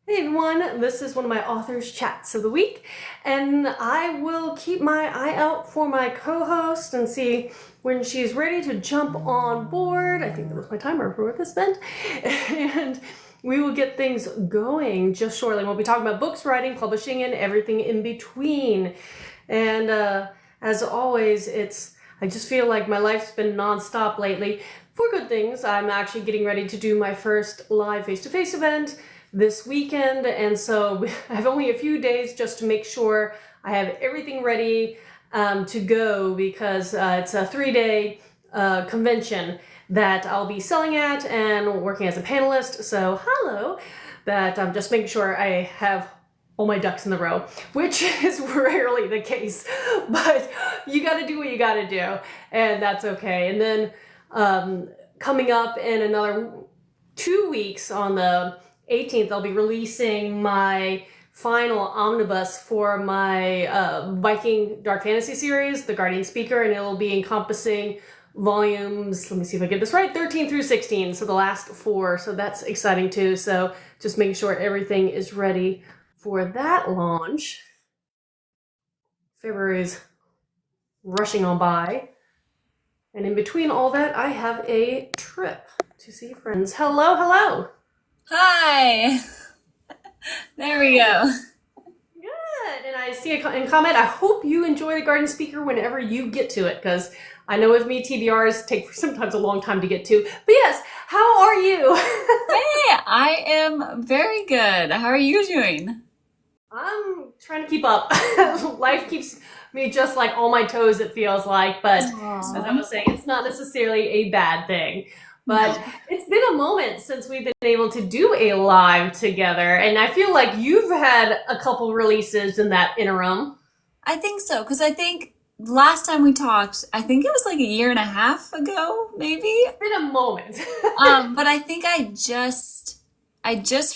Hey everyone, this is one of my authors' chats of the week, and I will keep my eye out for my co-host and see when she's ready to jump on board. I think that was my timer for what this meant. And we will get things going just shortly. We'll be talking about books, writing, publishing, and everything in between. And as always, I just feel like my life's been nonstop lately. For good things, I'm actually getting ready to do my first live face-to-face event this weekend, and so I have only a few days just to make sure I have everything ready to go, because it's a 3-day convention that I'll be selling at and working as a panelist. So hello, that I'm just making sure I have all my ducks in the row, which is rarely the case, but you got to do what you got to do, and that's okay. And then coming up in another 2 weeks on the 18th, I'll be releasing my final omnibus for my Viking Dark Fantasy series, The Guardian Speaker, and it'll be encompassing volumes, let me see if I get this right, 13 through 16, so the last 4, so that's exciting too. So just making sure everything is ready for that launch. February's rushing on by, and in between all that, I have a trip to see friends. Hello. Hi. There we go. Good. And I see in comment, I hope you enjoy The Garden Speaker whenever you get to it, because I know with me, TBRs take sometimes a long time to get to. But yes, how are you? Hey, I am very good. How are you doing? I'm trying to keep up. Life keeps me just like on my toes, it feels like. But as I Aw. was saying, it's not necessarily a bad thing. But No. it's been a moment since we've been able to do a live together. And I feel like you've had a couple releases in that interim. I think so, because I think last time we talked, I think it was like a year and a half ago, maybe. It's been a moment. But I think I just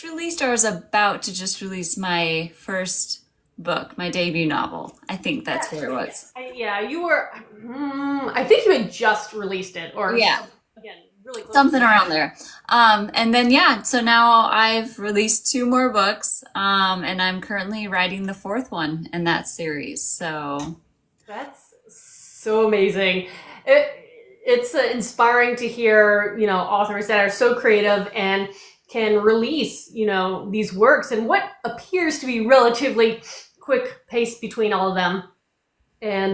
released or was about to just release my first book, my debut novel. I think that's Yes, where it yes. was. Yeah, you were. I think you had just released it, or Yeah. again, really close to Something that. around there. And then yeah, so now I've released 2 more books, and I'm currently writing the fourth one in that series. So That's so amazing. It, it's inspiring to hear, authors that are so creative and can release, these works in what appears to be relatively quick pace between all of them. And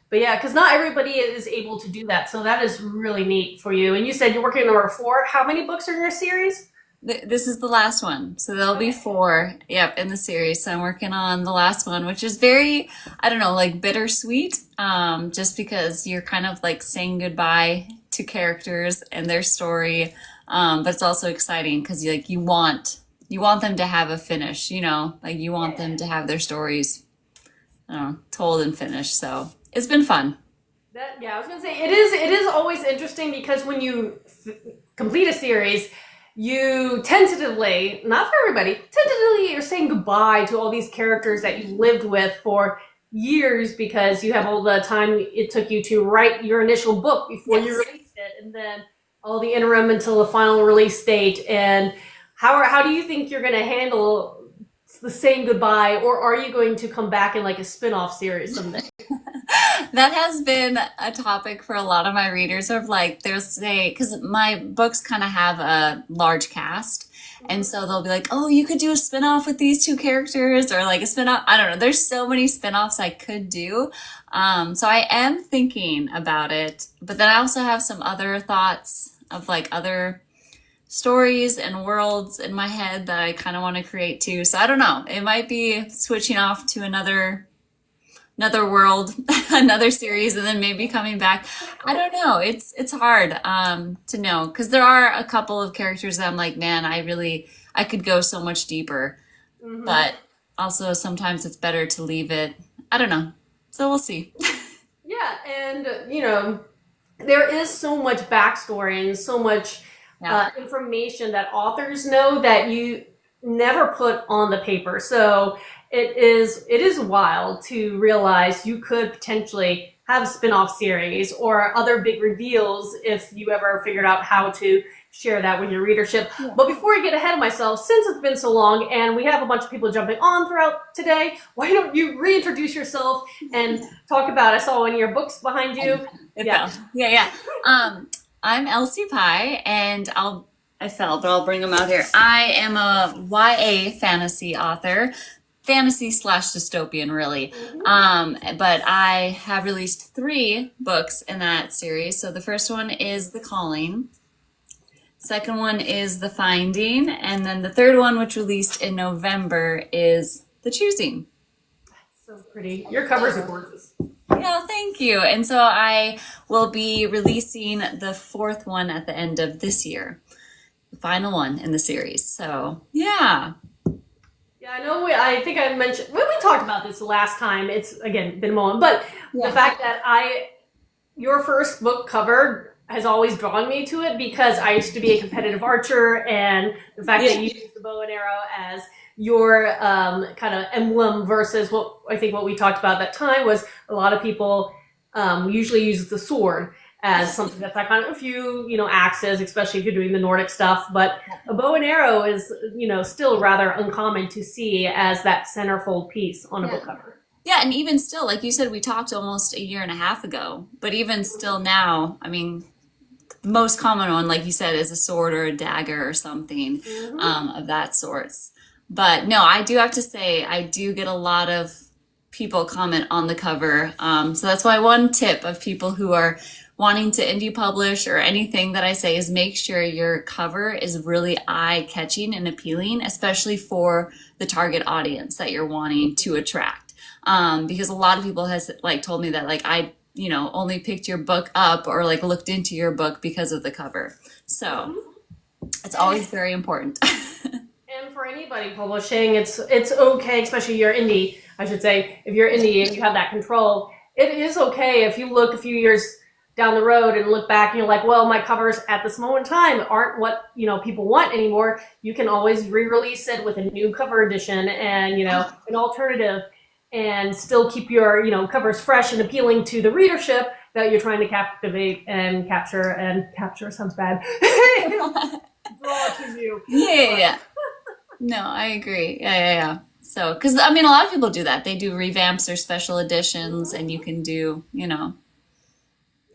but yeah, because not everybody is able to do that, so that is really neat for you. And you said you're working on number 4. How many books are in your series? this is the last one. So there'll be Okay. 4, yep, in the series. So I'm working on the last one, which is very, I don't know, like bittersweet, just because you're kind of like saying goodbye to characters and their story. But it's also exciting because you want them to have a finish, like you want Yeah. them to have their stories told and finished. So it's been fun. Yeah, I was gonna say it is always interesting, because when you complete a series, you tentatively, not for everybody, tentatively you're saying goodbye to all these characters that you lived with for years, because you have all the time it took you to write your initial book before you Yes. released it, and then all the interim until the final release date. And how do you think you're gonna handle the saying goodbye, or are you going to come back in like a spin-off series someday? That has been a topic for a lot of my readers of like, they'll say, because my books kind of have a large cast. And so they'll be like, oh, you could do a spin-off with these 2 characters or like a spin-off. I don't know. There's so many spin-offs I could do. So I am thinking about it, but then I also have some other thoughts of like other stories and worlds in my head that I kind of want to create too. So I don't know. It might be switching off to another world, another series, and then maybe coming back. I don't know. It's hard to know because there are a couple of characters that I'm like, man, I could go so much deeper, Hmm. but also sometimes it's better to leave it. I don't know. So we'll see. Yeah, and there is so much backstory and so much Yeah. information that authors know that you never put on the paper. So it is wild to realize you could potentially have a spin-off series or other big reveals if you ever figured out how to share that with your readership. Yeah. But before I get ahead of myself, since it's been so long and we have a bunch of people jumping on throughout today, why don't you reintroduce yourself and talk about, I saw one of your books behind you. Yeah. I'm Elsie Pye, and I'll bring them out here. I am a YA fantasy author. Fantasy / dystopian, really. But I have released 3 books in that series. So the first one is The Calling. Second one is The Finding. And then the third one, which released in November, is The Choosing. So pretty. Your covers are gorgeous. Yeah, thank you. And so I will be releasing the 4th one at the end of this year. The final one in the series. So, yeah. Yeah, I know. I think I mentioned when we talked about this last time. It's again been a moment, but the fact that your first book cover has always drawn me to it because I used to be a competitive archer, and the fact that you used the bow and arrow as your kind of emblem versus what we talked about at that time was a lot of people usually use the sword as something that's like on a few, axes, especially if you're doing the Nordic stuff. But a bow and arrow is, still rather uncommon to see as that centerfold piece on a book cover. Yeah, and even still, like you said, we talked almost a year and a half ago. But even still now, I mean, the most common one, like you said, is a sword or a dagger or something of that sort. But no, I do have to say, I do get a lot of people comment on the cover. So that's why one tip of people who are wanting to indie publish or anything that I say is make sure your cover is really eye-catching and appealing, especially for the target audience that you're wanting to attract. Because a lot of people has told me that I only picked your book up or looked into your book because of the cover. So it's always very important. And for anybody publishing, it's okay, especially you're indie, I should say. If you're indie and you have that control, it is okay if you look a few years down the road and look back and you're like, well, my covers at this moment in time aren't what, people want anymore. You can always re-release it with a new cover edition and, an alternative and still keep your, covers fresh and appealing to the readership that you're trying to captivate and capture. And capture sounds bad. Draw to you. Yeah. No, I agree. Yeah. So, because, a lot of people do that. They do revamps or special editions and you can do,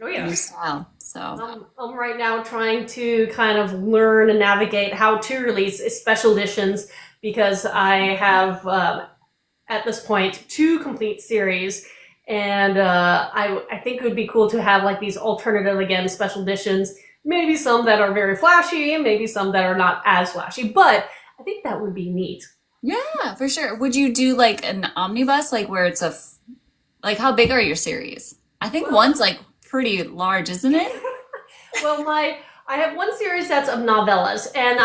Oh yeah. New style. So I'm right now trying to kind of learn and navigate how to release special editions because I have at this point 2 complete series, and I think it would be cool to have these alternative special editions. Maybe some that are very flashy, and maybe some that are not as flashy. But I think that would be neat. Yeah, for sure. Would you do an omnibus, where it's how big are your series? I think one's pretty large, isn't it? Well, I have one series that's of novellas, and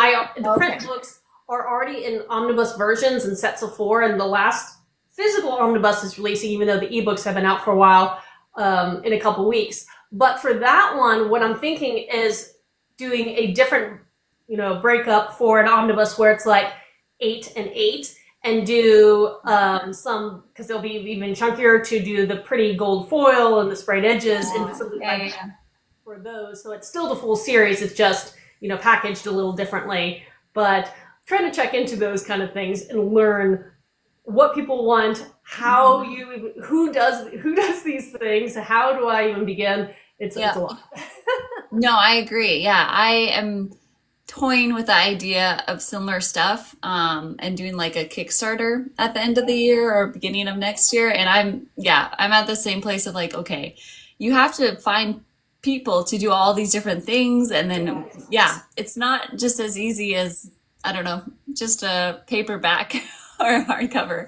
the print books are already in omnibus versions and sets of 4, and the last physical omnibus is releasing, even though the ebooks have been out for a while, in a couple weeks. But for that one, what I'm thinking is doing a different, breakup for an omnibus where it's 8 and 8. And do some, because they'll be even chunkier to do the pretty gold foil and the sprayed edges and something for those. So it's still the full series. It's just, packaged a little differently. But trying to check into those kind of things and learn what people want, how who does these things, how do I even begin? It's a lot. No, I agree. Yeah, I am toying with the idea of similar stuff and doing a Kickstarter at the end of the year or beginning of next year. And I'm at the same place of okay, you have to find people to do all these different things. And then, it's not just as easy as, I don't know, just a paperback or a hardcover.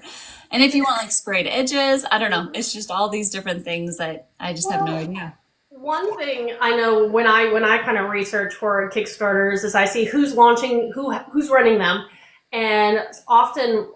And if you want sprayed edges, I don't know, it's just all these different things that I just have no idea. One thing I know when I kind of research for Kickstarters is I see who's launching, who's running them, and often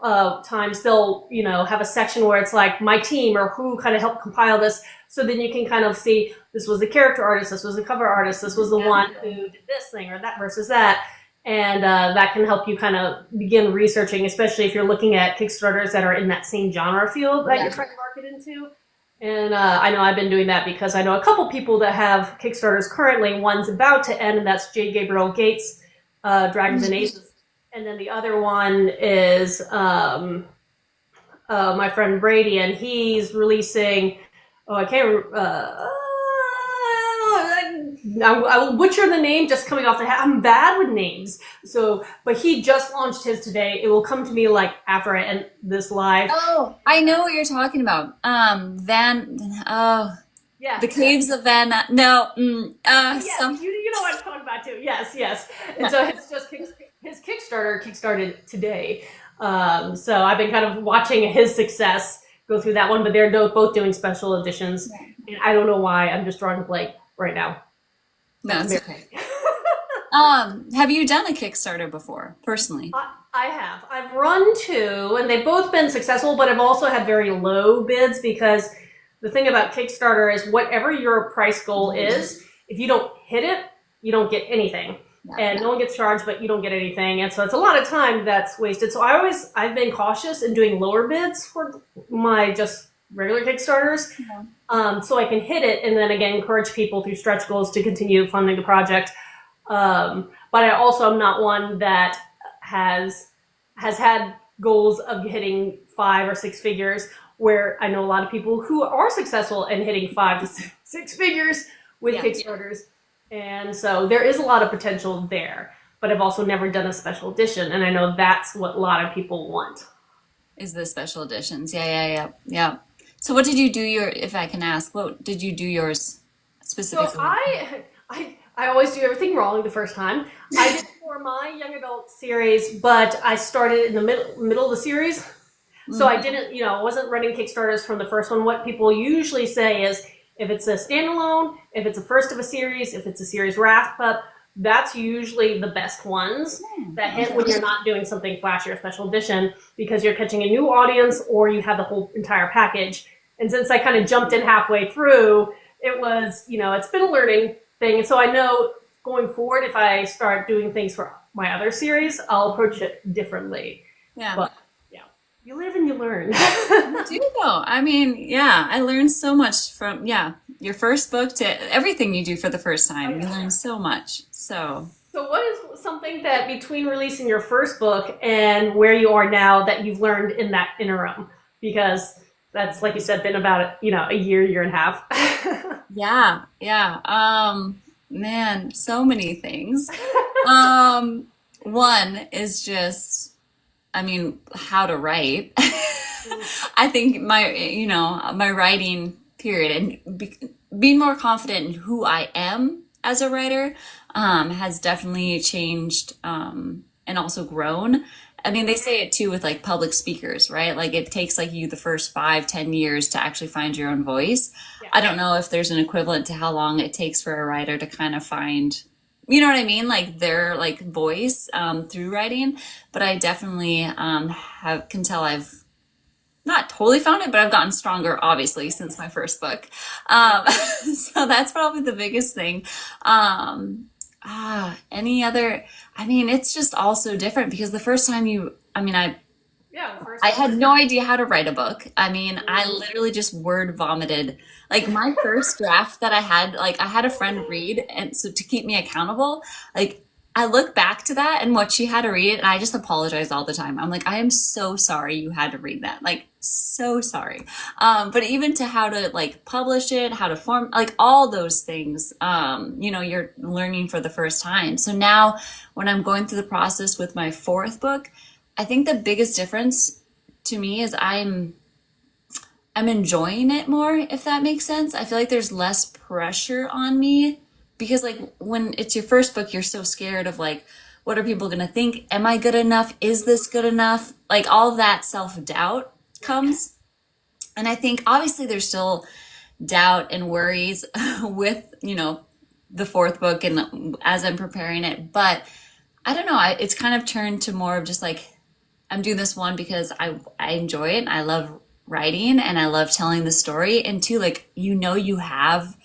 times they'll have a section where it's my team or who kind of helped compile this, so then you can kind of see this was the character artist, this was the cover artist, this was the one who did this thing or that versus that, and that can help you kind of begin researching, especially if you're looking at Kickstarters that are in that same genre field that you're trying to market into. And I know I've been doing that because I know a couple people that have Kickstarters currently. One's about to end, and that's J. Gabriel Gates, Dragons and Aces. And then the other one is my friend Brady, and he's releasing. Oh, I can't. I will butcher the name just coming off the head. I'm bad with names. So, but he just launched his today. It will come to me like after I end this live. Oh, I know what you're talking about. Yeah, the Caves of Van. No, yes, you know what I'm talking about too. Yes, yes. And so it's just his Kickstarter kickstarted today. So I've been kind of watching his success go through that one, but they're both doing special editions, and I don't know why. I'm just drawing a blank right now. No, it's okay. Have you done a Kickstarter before, personally? I have. I've run two, and they've both been successful, but I've also had very low bids because the thing about Kickstarter is whatever your price goal is, if you don't hit it, you don't get anything. And no one gets charged, but you don't get anything. And so it's a lot of time that's wasted. So I've been cautious in doing lower bids for my just regular Kickstarters. So I can hit it and then again encourage people through stretch goals to continue funding the project. But I also am not one that has had goals of hitting 5 or 6 figures, where I know a lot of people who are successful in hitting 5 to 6 figures with Kickstarters. And so there is a lot of potential there, but I've also never done a special edition. And I know that's what a lot of people want. Is the special editions. Yeah. So what did you do if I can ask, what did you do yours specifically? So I always do everything wrong the first time. I did for my young adult series, but I started in the middle of the series. So I didn't, wasn't running Kickstarters from the first one. What people usually say is if it's a standalone, if it's a first of a series, if it's a series wrap up, that's usually the best ones that hit when you're not doing something flashy or special edition because you're catching a new audience or you have the whole entire package. And since I kind of jumped in halfway through, it was, it's been a learning thing. And so I know going forward, if I start doing things for my other series, I'll approach it differently. Yeah. But you live and you learn. You do though. I mean, yeah, I learned so much from, your first book to everything you do for the first time. You learn so much. So what is something that between releasing your first book and where you are now that you've learned in that interim? Because that's, like you said, been about, a year and a half. Yeah. Man, so many things. One is just, how to write. I think my writing period and being more confident in who I am as a writer has definitely changed and also grown. They say it too with like public speakers, right? Like it takes like you the first 5-10 years to actually find your own voice. Yeah. I don't know if there's an equivalent to how long it takes for a writer to kind of find, you know what I mean? Like their like voice through writing. But I definitely can tell I've not totally found it, but I've gotten stronger, obviously, since my first book. So that's probably the biggest thing. Any other, it's just all so different because the first time I had no idea how to write a book. I literally just word vomited. Like my first draft that I had a friend read, and so to keep me accountable, like I look back to that and what she had to read, and I just apologize all the time. I'm like, I am so sorry you had to read that. Like, so sorry. But even to how to like publish it, how to form, like all those things, you're learning for the first time. So now when I'm going through the process with my fourth book, I think the biggest difference to me is I'm enjoying it more, if that makes sense. I feel like there's less pressure on me because like when it's your first book, you're so scared of like, what are people going to think? Am I good enough? Is this good enough? Like all of that self-doubt comes. And I think obviously there's still doubt and worries with, the fourth book and as I'm preparing it, but I don't know. It's kind of turned to more of just like, I'm doing this one because I enjoy it and I love writing and I love telling the story. And two, like, you have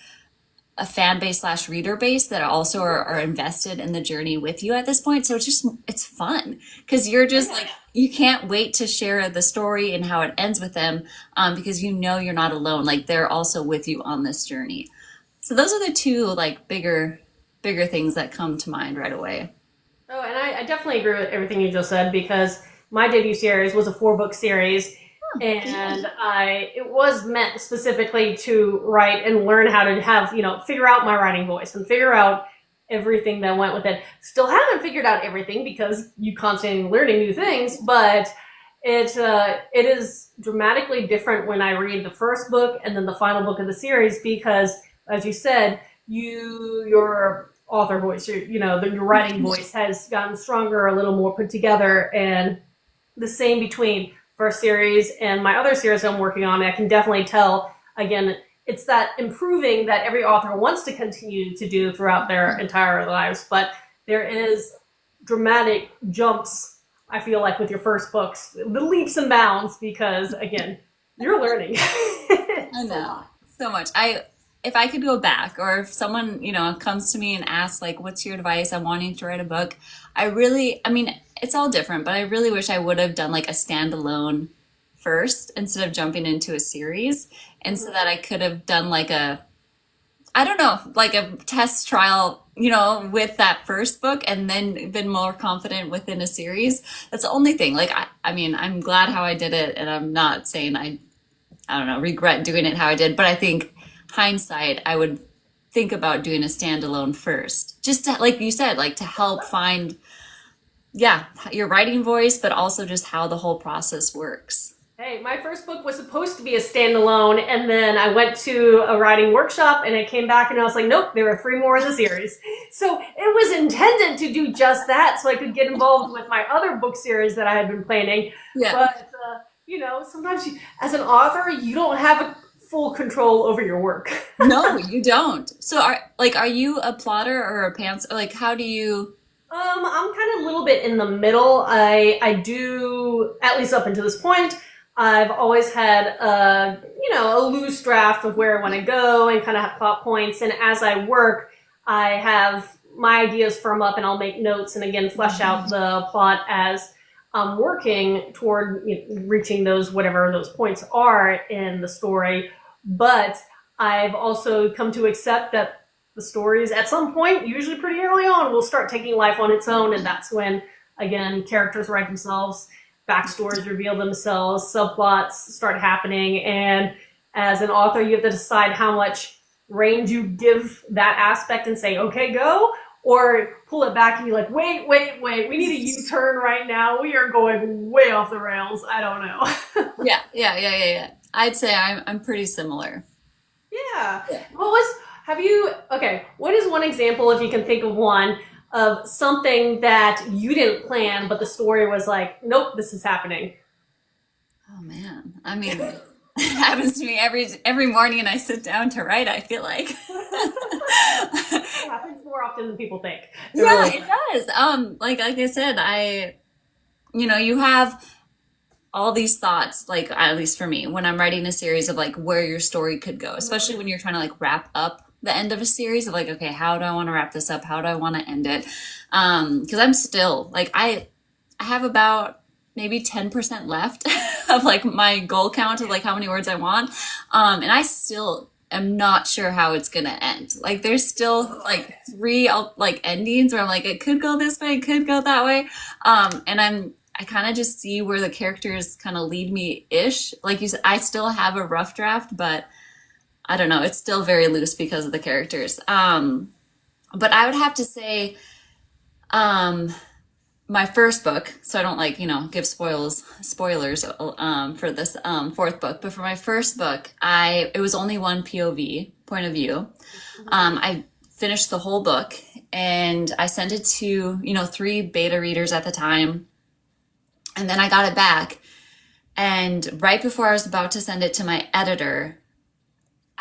a fan base / reader base that are invested in the journey with you at this point. So it's fun because you're just like, you can't wait to share the story and how it ends with them, because you know you're not alone. Like they're also with you on this journey. So those are the two like bigger things that come to mind right away. Oh, and I definitely agree with everything you just said because my debut series was a 4-book series, and it was meant specifically to write and learn how to have, figure out my writing voice and figure out everything that went with it. Still haven't figured out everything because you constantly learning new things, but it is dramatically different when I read the first book and then the final book of the series because, as you said, your author voice, your writing voice has gotten stronger, a little more put together, and the same between first series and my other series I'm working on. I can definitely tell, again, it's that improving that every author wants to continue to do throughout their entire lives, but there is dramatic jumps, I feel like, with your first books, the leaps and bounds, because, again, you're learning. I know. So much. If I could go back, or if someone, comes to me and asks, like, what's your advice? I'm wanting to write a book. I mean, it's all different, but I really wish I would have done like a standalone first instead of jumping into a series. And so that I could have done like I don't know, like a test trial, with that first book and then been more confident within a series. That's the only thing. Like, I mean, I'm glad how I did it, and I'm not saying I don't know, regret doing it how I did, but I think hindsight, I would think about doing a standalone first, just to, like you said, like to help find, your writing voice, but also just how the whole process works. Hey, my first book was supposed to be a standalone, and then I went to a writing workshop, and I came back, and I was like, nope, there are 3 more in the series. So it was intended to do just that, so I could get involved with my other book series that I had been planning. Yeah. But, sometimes as an author, you don't have a full control over your work. No, you don't. So are you a plotter or a pants? Like, how do you? I'm kind of a little bit in the middle. I do, at least up until this point, I've always had a loose draft of where I want to go and kind of have plot points. And as I work, I have my ideas firm up and I'll make notes and again flesh out the plot as I'm working toward reaching those, whatever those points are in the story. But I've also come to accept that the stories at some point, usually pretty early on, will start taking life on its own. And that's when, again, characters write themselves, backstories reveal themselves, subplots start happening. And as an author, you have to decide how much range you give that aspect and say, okay, go, or pull it back and be like, wait, we need a U-turn right now. We are going way off the rails. I don't know. Yeah. I'd say I'm pretty similar. Yeah. What is one example, if you can think of one, of something that you didn't plan, but the story was like, nope, this is happening? Oh man. I mean, it happens to me every morning and I sit down to write, I feel like. It happens more often than people think. It does. Like I said, you have all these thoughts, like at least for me, when I'm writing a series of like where your story could go, especially when you're trying to like wrap up the end of a series of like, okay, how do I want to wrap this up? How do I want to end it? Because I'm still like, I have about maybe 10% left of like my goal count of like how many words I want. And I still am not sure how it's going to end. Like there's still like 3 like endings where I'm like, it could go this way, it could go that way. And I kind of just see where the characters kind of lead me ish. Like you said, I still have a rough draft, but I don't know. It's still very loose because of the characters. But I would have to say, my first book, so I don't like, give spoilers, for this, 4th book. But for my first book, it was only one POV, point of view. I finished the whole book and I sent it to, 3 beta readers at the time. And then I got it back. And right before I was about to send it to my editor,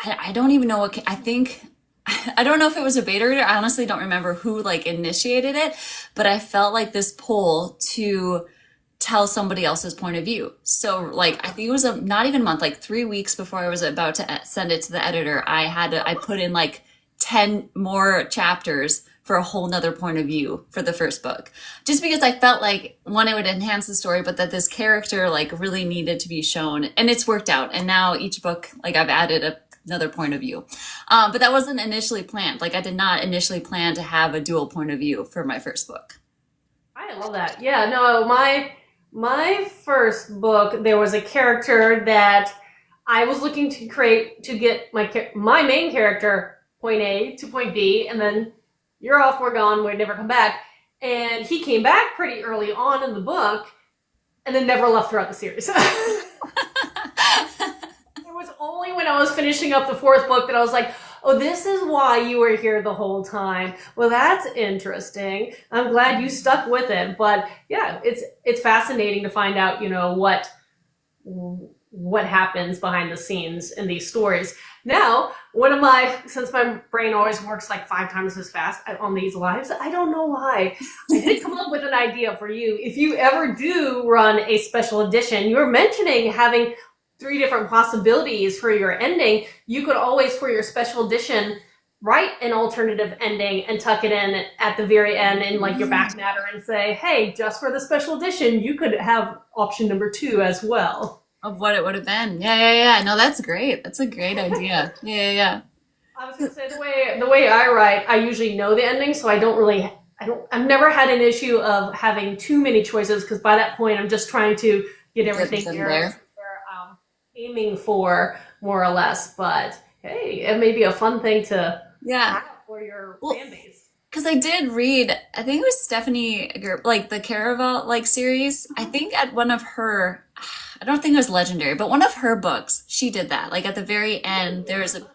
I don't even know I don't know if it was a beta reader. I honestly don't remember who like initiated it, but I felt like this pull to tell somebody else's point of view. So like, I think it was not even a month, like 3 weeks before I was about to send it to the editor, I put in like 10 more chapters for a whole nother point of view for the first book. Just because I felt like, one, it would enhance the story, but that this character like really needed to be shown, and it's worked out. And now each book, like I've added another point of view. But that wasn't initially planned. Like I did not initially plan to have a dual point of view for my first book. I love that. Yeah, no, my first book, there was a character that I was looking to create to get my main character point A to point B, and then you're off, we're gone, we'd never come back. And he came back pretty early on in the book, and then never left throughout the series. It was only when I was finishing up the fourth book that I was like, oh, this is why you were here the whole time. Well, that's interesting. I'm glad you stuck with it. But yeah, it's fascinating to find out, you know, what happens behind the scenes in these stories. Now, since my brain always works like 5 times as fast on these lives, I don't know why. I did come up with an idea for you. If you ever do run a special edition, you were mentioning having 3 different possibilities for your ending. You could always, for your special edition, write an alternative ending and tuck it in at the very end in like your back matter and say, hey, just for the special edition, you could have option number 2 as well. Of what it would have been. Yeah. No, that's great. That's a great idea. Yeah. I was gonna say the way I write, I usually know the ending, so I've never had an issue of having too many choices, because by that point I'm just trying to get everything there. Aiming for, more or less. But hey, it may be a fun thing to have for your fan base. Because I did read, I think it was Stephanie, like the Caraval like series. I think at one of her, I don't think it was Legendary, but one of her books, she did that. Like at the very end, there was a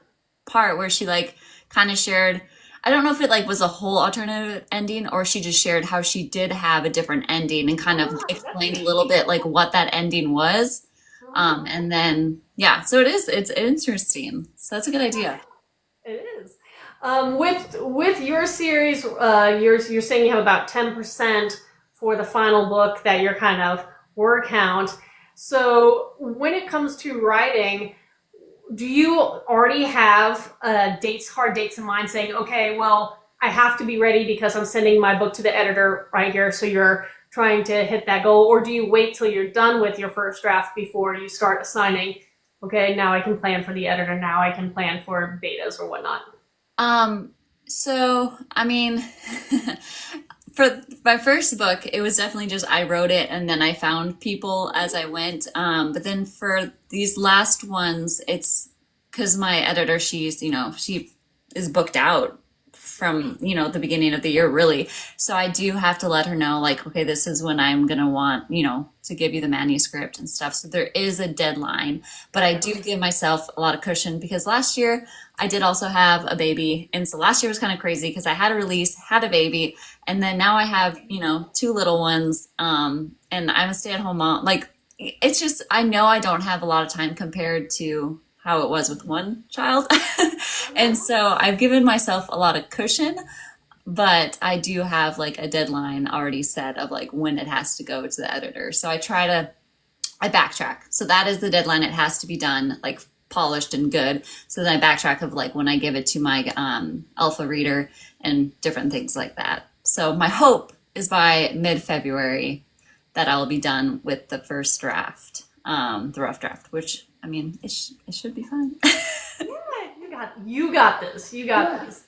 part where she like kind of shared, I don't know if it like was a whole alternative ending, or she just shared how she did have a different ending and kind of explained a little bit like what that ending was. And then, so it's interesting. So that's a good idea. It is. With your series, you're saying you have about 10% for the final book that you're kind of word count. So when it comes to writing, do you already have hard dates in mind, saying, okay, well, I have to be ready because I'm sending my book to the editor right here, so you're trying to hit that goal? Or do you wait till you're done with your first draft before you start assigning, okay, now I can plan for the editor, now I can plan for betas or whatnot? So, I mean, for my first book, it was definitely just I wrote it and then I found people as I went. But then for these last ones, it's because my editor, she is booked out from, the beginning of the year, really. So I do have to let her know, like, okay, this is when I'm going to want, to give you the manuscript and stuff. So there is a deadline, but I do give myself a lot of cushion, because last year I did also have a baby. And so last year was kind of crazy because I had a release, had a baby, and then now I have, 2 little ones. And I'm a stay-at-home mom. Like, it's just, I know I don't have a lot of time compared to how it was with one child. And so I've given myself a lot of cushion, but I do have like a deadline already set of like when it has to go to the editor. So I backtrack. So that is the deadline. It has to be done, like polished and good. So then I backtrack of like when I give it to my alpha reader and different things like that. So my hope is by mid-February that I'll be done with the first draft, the rough draft, which, I mean, it should be fun. Yeah, you got this. You got this.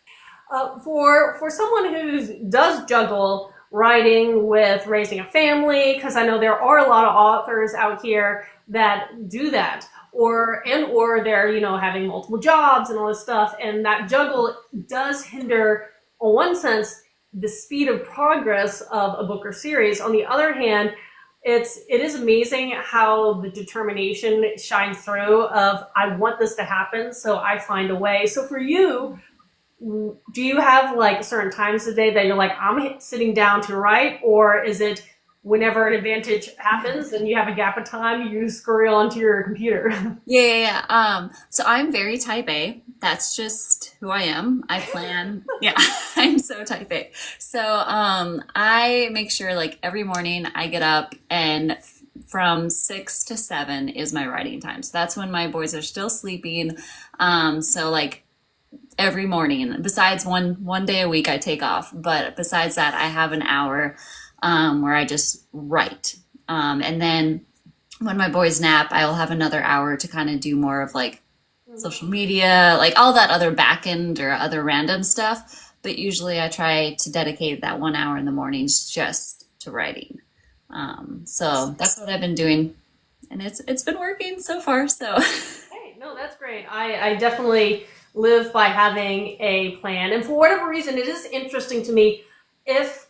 For someone who does juggle writing with raising a family, because I know there are a lot of authors out here that do that, or they're having multiple jobs and all this stuff, and that juggle does hinder, in one sense, the speed of progress of a book or series. On the other hand, it is amazing how the determination shines through of, I want this to happen, so I find a way. So for you, do you have like certain times of the day that you're like, I'm sitting down to write, or is it whenever an advantage happens and you have a gap of time, you scurry onto your computer? Yeah. So I'm very type A. That's just who I am. I plan. Yeah, I'm so type A. So I make sure like every morning I get up, and from 6 to 7 is my writing time. So that's when my boys are still sleeping. So like every morning. Besides one day a week I take off, but besides that, I have an hour where I just write. And then when my boys nap, I'll have another hour to kind of do more of like social media, like all that other back end or other random stuff. But usually I try to dedicate that 1 hour in the mornings just to writing. So that's what I've been doing, and it's been working so far. So Hey, no, that's great. I definitely live by having a plan. And for whatever reason, it is interesting to me if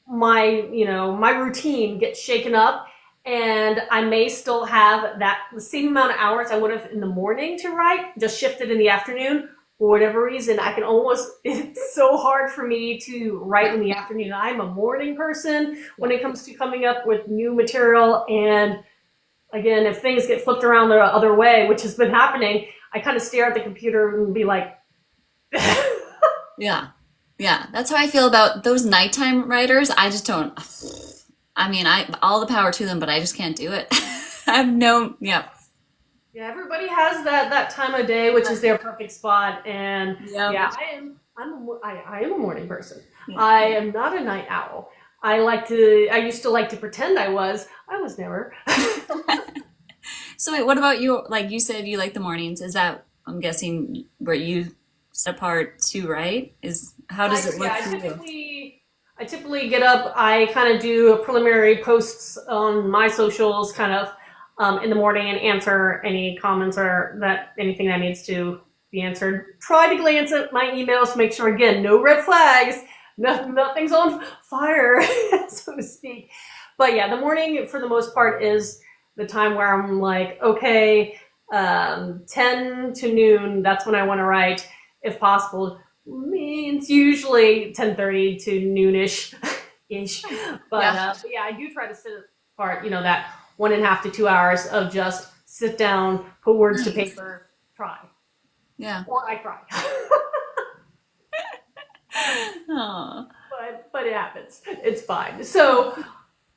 my routine gets shaken up and I may still have the same amount of hours I would have in the morning to write, just shifted in the afternoon. For whatever reason, it's so hard for me to write in the afternoon. I'm a morning person when it comes to coming up with new material. And again, if things get flipped around the other way, which has been happening, I kind of stare at the computer and be like, yeah, yeah, that's how I feel about those nighttime writers. I just don't. I mean, I all the power to them, but I just can't do it. I have no, yeah, yeah, everybody has that time of day, which is their perfect spot. And yeah, yeah, I am a morning person. I am not a night owl. I used to like to pretend I was never. So wait, what about you? Like you said, you like the mornings. Is that, I'm guessing, where you set apart too, right? How does it look for you? I typically get up. I kind of do a preliminary posts on my socials, kind of in the morning, and answer any comments or anything that needs to be answered. Try to glance at my emails to make sure, again, no red flags, nothing's on fire, so to speak. But yeah, the morning for the most part is the time where I'm like, okay, 10 to noon, that's when I want to write, if possible. It's usually 10:30 to noonish ish. But yeah, I do try to sit apart, that 1.5 to 2 hours of just sit down, put words to paper, try. Yeah. Or I cry. Aw. But it happens. It's fine. So,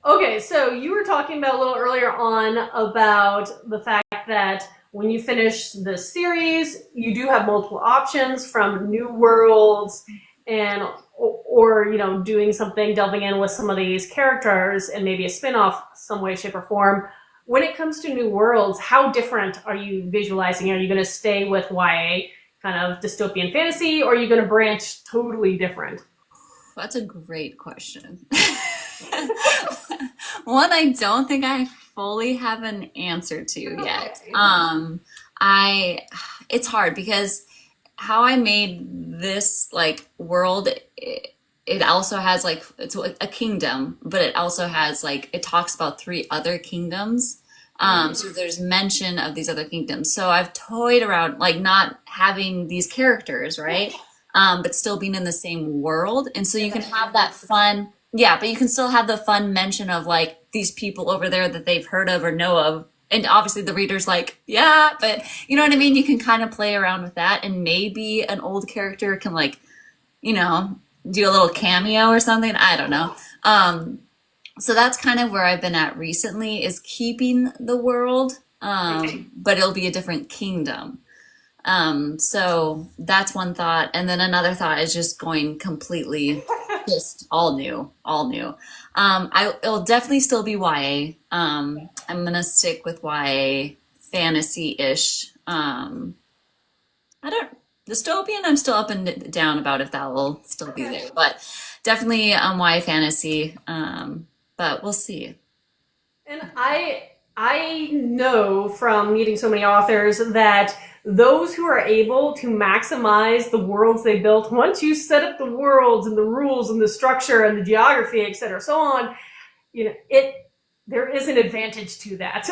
okay, so you were talking about a little earlier on about the fact that when you finish the series, you do have multiple options from new worlds or doing something, delving in with some of these characters and maybe a spin-off some way, shape, or form. When it comes to new worlds, how different are you visualizing? Are you going to stay with YA kind of dystopian fantasy, or are you going to branch totally different? That's a great question. One I don't think I fully have an answer to yet. It's hard because how I made this like world, it also has like, it's a kingdom, but it also has like, it talks about 3 other kingdoms. So there's mention of these other kingdoms. So I've toyed around like not having these characters, right? But still being in the same world. And so you can have that fun, yeah, but you can still have the fun mention of like these people over there that they've heard of or know of. And obviously the reader's like, yeah, but you know what I mean? You can kind of play around with that, and maybe an old character can like, do a little cameo or something. I don't know. So that's kind of where I've been at recently, is keeping the world, but it'll be a different kingdom. So that's one thought. And then another thought is just going completely just all new. It'll definitely still be YA. I'm gonna stick with YA fantasy-ish. Dystopian, I'm still up and down about if that will still be there, but definitely YA fantasy. But we'll see. And I know from meeting so many authors that those who are able to maximize the worlds they built, once you set up the worlds and the rules and the structure and the geography, et cetera, so on, there is an advantage to that.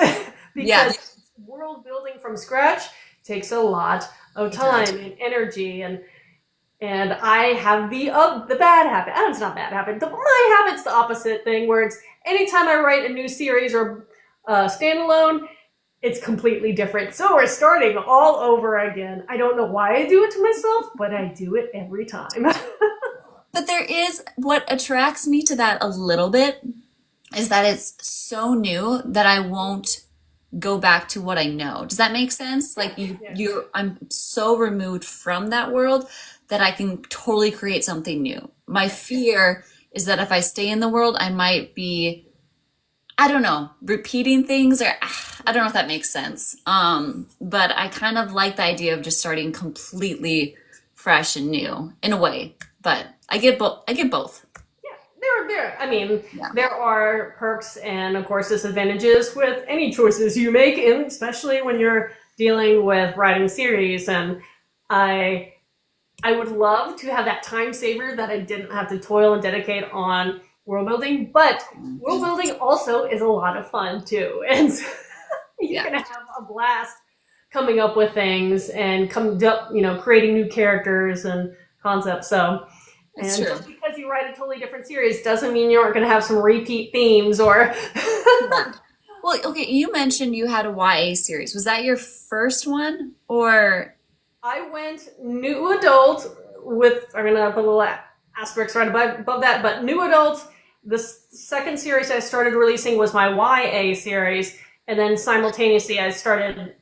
Because world building from scratch takes a lot of time and energy, and I have the bad habit. It's not bad habit. My habit's the opposite thing, where it's anytime I write a new series or standalone, it's completely different. So we're starting all over again. I don't know why I do it to myself, but I do it every time. But there is, what attracts me to that a little bit is that it's so new that I won't go back to what I know. Does that make sense? Like I'm so removed from that world that I can totally create something new. My fear is that if I stay in the world, I might be, I don't know, repeating things, or I don't know if that makes sense. But I kind of like the idea of just starting completely fresh and new in a way. But I get both. I get both. I mean, there are perks and, of course, disadvantages with any choices you make, and especially when you're dealing with writing series. And I would love to have that time saver that I didn't have to toil and dedicate on world building, but world building also is a lot of fun too. And so you can have a blast coming up with things and creating new characters and concepts. So, and just because you write a totally different series doesn't mean you aren't going to have some repeat themes or. Well, okay, you mentioned you had a YA series. Was that your first one, or? I went new adult with, I'm going to put a little asterisk right above that, but new adult, the second series I started releasing was my YA series, and then simultaneously I started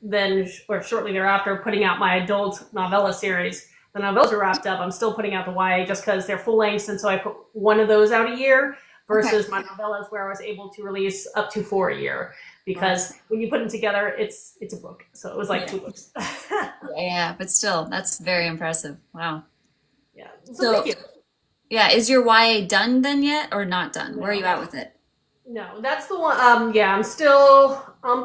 shortly thereafter, putting out my adult novella series. The novellas are wrapped up. I'm still putting out the YA just because they're full length, and so I put one of those out a year versus my novellas where I was able to release up to 4 a year. Because when you put them together, it's a book. So it was like 2 books. Yeah, but still, that's very impressive. Wow. Yeah. So thank you. Yeah, is your YA done then yet, or not done? No. Where are you at with it? No, that's the one. I'm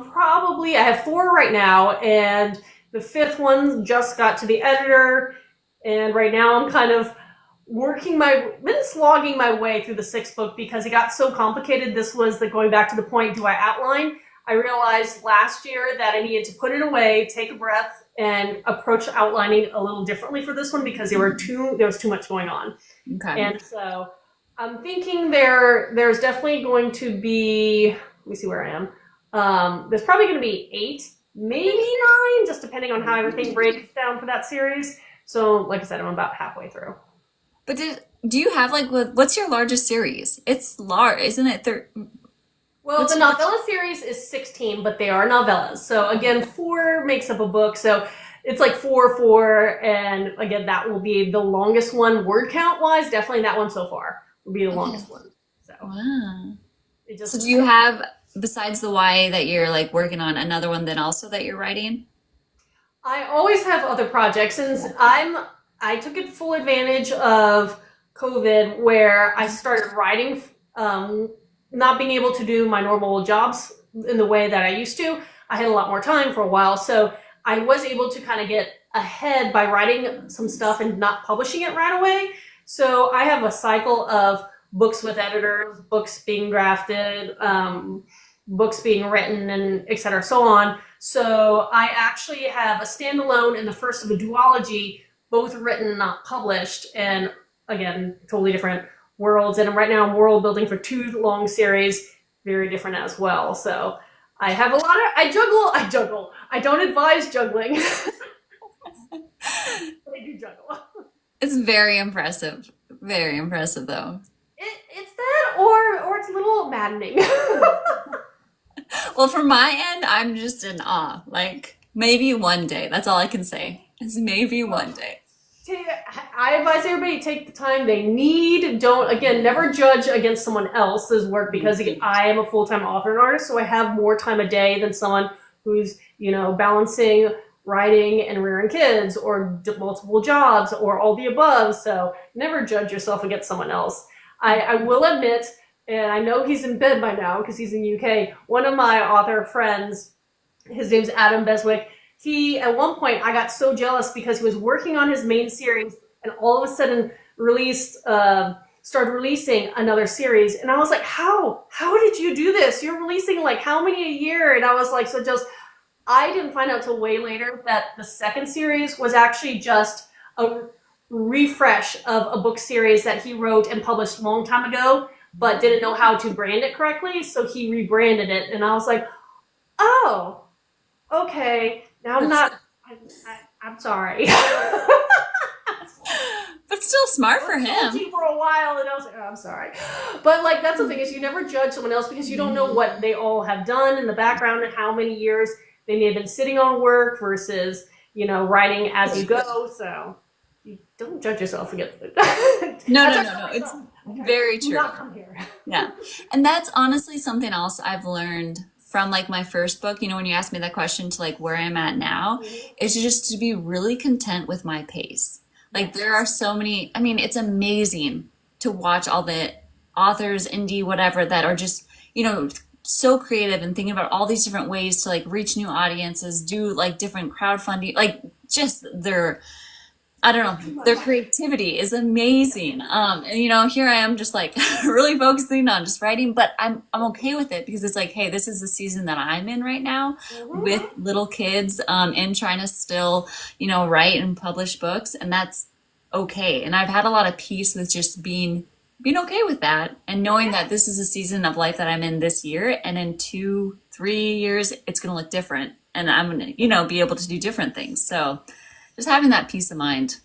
probably, I have 4 right now, and the 5th one just got to the editor, and right now I'm kind of been slogging my way through the 6th book because it got so complicated. This was going back to the point, do I outline? I realized last year that I needed to put it away, take a breath, and approach outlining a little differently for this one because there was too much going on. Okay. And so I'm thinking there's definitely going to be, let me see where I am. There's probably going to be 8, maybe 9, just depending on how everything breaks down for that series. So like I said, I'm about halfway through. But do you have what's your largest series? It's large, isn't it? Well, the novella series is 16, but they are novellas. So again, 4 makes up a book. So it's like 4, and again, that will be the longest one word count wise. Definitely that one so far will be the longest one. So wow. So do you have, besides the YA that you're working on, another one then also that you're writing? I always have other projects, and I took it full advantage of COVID where I started writing, not being able to do my normal jobs in the way that I used to. I had a lot more time for a while, so I was able to kind of get ahead by writing some stuff and not publishing it right away. So I have a cycle of books with editors, books being drafted, books being written, and et cetera, so on. So I actually have a standalone and the first of a duology, both written, not published, and again, totally different worlds. And right now I'm world building for 2 long series, very different as well. So I have a lot of, I juggle. I don't advise juggling. But I do juggle. It's very impressive. Very impressive though. It's that or it's a little maddening. Well, from my end, I'm just in awe. Maybe one day. That's all I can say. It's maybe one day. I advise everybody to take the time they need. Never judge against someone else's work because I am a full-time author and artist, so I have more time a day than someone who's, balancing writing and rearing kids or multiple jobs or all the above. So never judge yourself against someone else. I will admit, and I know he's in bed by now because he's in the UK, one of my author friends, his name's Adam Beswick, at one point, I got so jealous because he was working on his main series and all of a sudden started releasing another series. And I was like, how did you do this? You're releasing how many a year? And I was like, I didn't find out till way later that the second series was actually just a refresh of a book series that he wrote and published a long time ago, but didn't know how to brand it correctly. So he rebranded it. And I was like, oh, okay. Now I'm sorry. But still smart for him. Salty for a while, and I was like, oh, I'm sorry. But like, that's the thing, is you never judge someone else because you don't know what they all have done in the background and how many years they may have been sitting on work versus, you know, writing as you go. So you don't judge yourself against it. No. It's very true. Do not come here. Yeah. And that's honestly something else I've learned from like my first book, you know, when you asked me that question to like where I'm at now, is just to be really content with my pace. Like there are so many, I mean, it's amazing to watch all the authors, indie, whatever, that are just, you know, so creative and thinking about all these different ways to like reach new audiences, do like different crowdfunding, like just their, I don't know, their creativity is amazing. And you know, here I am just like really focusing on just writing, but I'm okay with it because it's like, hey, this is the season that I'm in right now with little kids, and trying to still, you know, write and publish books, and that's okay. And I've had a lot of peace with just being okay with that and knowing that this is a season of life that I'm in this year, and in 2-3 years it's going to look different and I'm going to, you know, be able to do different things. So just having that peace of mind.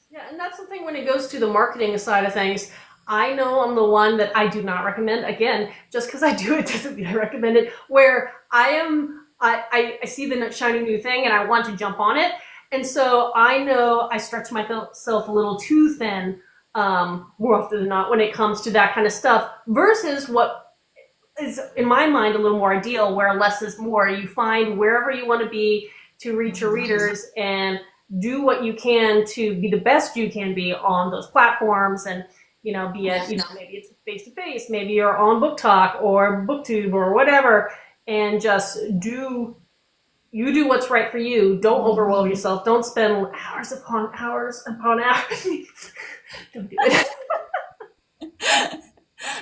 Yeah, and that's the thing when it goes to the marketing side of things. I know I'm the one that I do not recommend. Again, just because I do it doesn't mean I recommend it. Where I see the shiny new thing and I want to jump on it. And so I know I stretch myself a little too thin, more often than not, when it comes to that kind of stuff, versus what is, in my mind, a little more ideal, where less is more. You find wherever you want to be to reach your readers and do what you can to be the best you can be on those platforms. And, you know, be it, you know, maybe it's face-to-face, maybe you're on Book Talk or BookTube or whatever, and just do what's right for you. Don't overwhelm yourself. Don't spend hours upon hours. Don't do it.